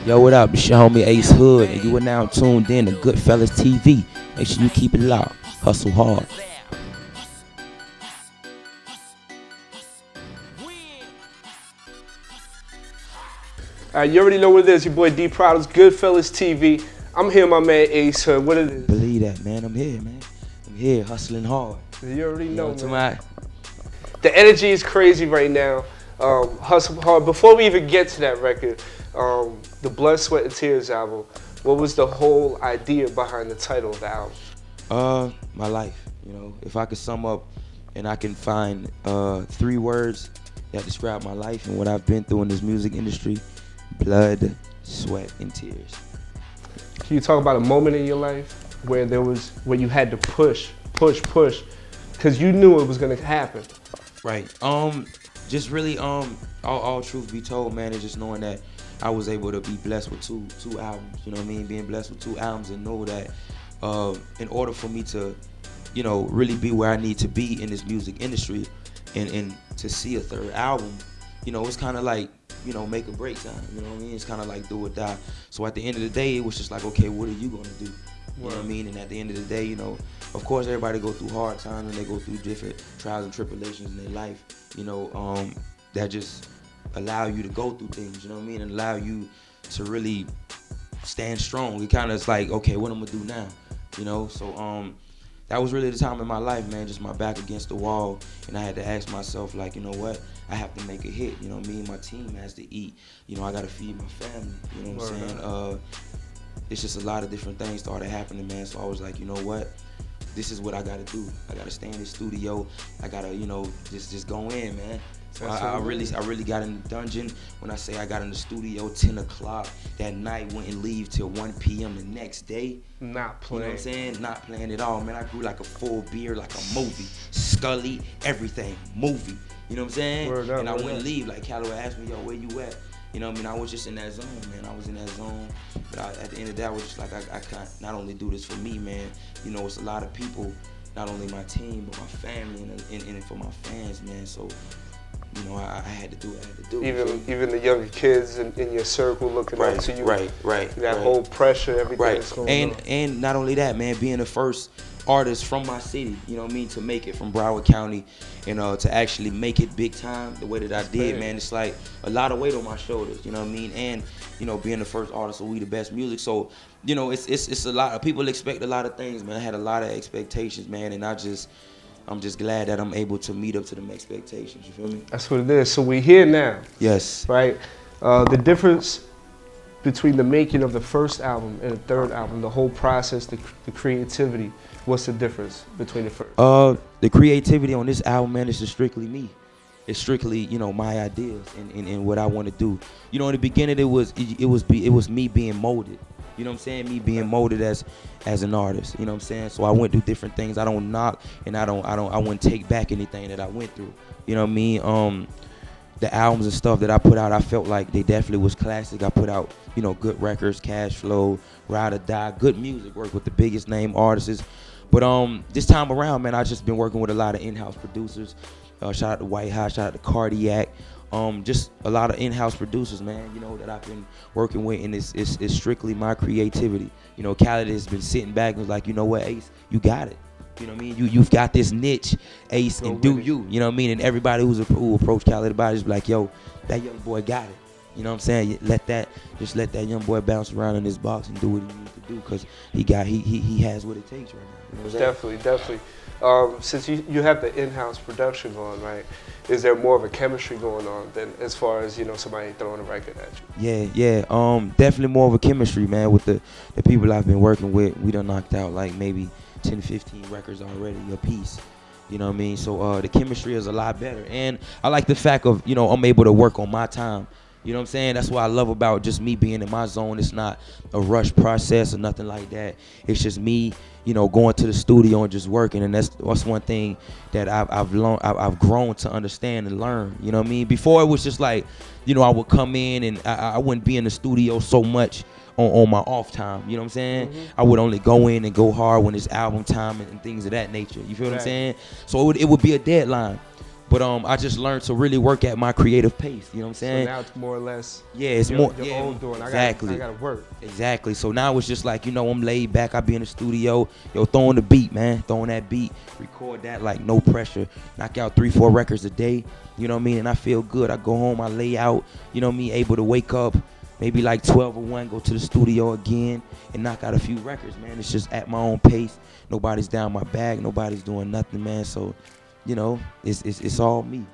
Yo, what up? It's your homie Ace Hood, and you are now tuned in to GoodFellaz TV. Make sure you keep it locked. Hustle hard. All right, you already know what it is. Your boy D Prados, GoodFellaz TV. I'm here, my man Ace Hood. What it is? Believe that, man. I'm here, man. I'm here, hustling hard. You already know, You know man. The energy is crazy right now. Hustle hard. Before we even get to that record, the Blood, Sweat, and Tears album, what was the whole idea behind the title of the album? My life. You know, if I could sum up and I can find 3 words that describe my life and what I've been through in this music industry: blood, sweat, and tears. Can you talk about a moment in your life where you had to push, because you knew it was gonna happen? Right. Just really, all truth be told, man, is just knowing that I was able to be blessed with two albums. You know what I mean? Being blessed with 2 albums and know that in order for me to, you know, really be where I need to be in this music industry, and to see a 3rd album, you know, it's kind of like, you know, make or break time. You know what I mean? It's kind of like do or die. So at the end of the day, it was just like, okay, what are you gonna do? You know what I mean? And at the end of the day, you know, of course everybody go through hard times and they go through different trials and tribulations in their life, you know, that just allow you to go through things, you know what I mean, and allow you to really stand strong. It kind of is like, okay, what I'm gonna do now, you know? So that was really the time in my life, man, just my back against the wall, and I had to ask myself, like, you know what, I have to make a hit, you know, me and my team has to eat, you know, I gotta feed my family, you know what I'm saying? It's just a lot of different things started happening, man, so I was like, you know what, this is what I gotta do. I gotta stay in the studio, I gotta, you know, just go in, man. So I really got in the dungeon. When I say I got in the studio 10 o'clock that night, wouldn't leave till 1 p.m. the next day. Not playing. You know what I'm saying? Not playing at all, man. I grew like a full beard, like a movie. Scully, everything, movie. You know what I'm saying? And I wouldn't leave. Like Calloway asked me, yo, where you at? You know what I mean? I was just in that zone, man. I was in that zone. But at the end of the day, I was just like, I can't not only do this for me, man. You know, it's a lot of people, not only my team, but my family and for my fans, man. So, you know, I had to do what I had to do. Even the younger kids in your circle looking up to you. Right. That whole pressure, everything that's going on. And not only that, man, being the first artist from my city, you know what I mean, to make it from Broward County, and to actually make it big time the way that I did, man, it's like a lot of weight on my shoulders, you know what I mean? And, you know, being the first artist of We the Best Music, so, you know, it's a lot of people expect a lot of things, man. I had a lot of expectations, man, and I'm just glad that I'm able to meet up to them expectations, you feel me? That's what it is. So we're here now. Yes. Right? The difference between the making of the first album and the 3rd album, the whole process, the creativity, what's the difference between the first? The creativity on this album, man, is just strictly me. It's strictly, you know, my ideas and what I want to do. You know, in the beginning, it was me being molded. You know what I'm saying? Me being molded as an artist. You know what I'm saying? So I went through different things. I don't knock, and I wouldn't take back anything that I went through. You know what I mean? The albums and stuff that I put out, I felt like they definitely was classic. I put out, you know, good records, Cash Flow, Ride or Die, good music, worked with the biggest name artists. But this time around, man, I just been working with a lot of in-house producers. Shout out to White House, shout out to Cardiac. Just a lot of in-house producers, man, you know, that I've been working with, and it's strictly my creativity. You know, Khaled has been sitting back and was like, you know what, Ace, you got it. You know what I mean? You've got this niche, Ace, and do you. You know what I mean? And everybody who approached Khaled about it is like, yo, that young boy got it. You know what I'm saying? Just let that young boy bounce around in this box and do what he needs to do, because he has what it takes right now. You know Definitely. Since you have the in-house production going, right, is there more of a chemistry going on than as far as, you know, somebody throwing a record at you? Yeah. Definitely more of a chemistry, man, with the people I've been working with. We done knocked out like maybe 10, 15 records already a piece. You know what I mean? So the chemistry is a lot better. And I like the fact of, you know, I'm able to work on my time. You know what I'm saying? That's what I love about just me being in my zone. It's not a rush process or nothing like that. It's just me, you know, going to the studio and just working. And that's one thing that I've grown to understand and learn. You know what I mean? Before it was just like, you know, I would come in and I wouldn't be in the studio so much on my off time. You know what I'm saying? I would only go in and go hard when it's album time and things of that nature. You feel what I'm saying? So it would be a deadline. But I just learned to really work at my creative pace. You know what I'm saying? So now it's more or less. Yeah, it's your, more. your Yeah, own doing. exactly. I gotta work. Exactly. So now it's just like, you know, I'm laid back. I be in the studio, yo, throwing the beat, man, throwing that beat, record that like no pressure, knock out 3-4 records a day. You know what I mean? And I feel good. I go home, I lay out. You know what I mean? Able to wake up. Maybe like 12 or 1, go to the studio again and knock out a few records, man. It's just at my own pace. Nobody's down my bag. Nobody's doing nothing, man. So, you know, it's all me.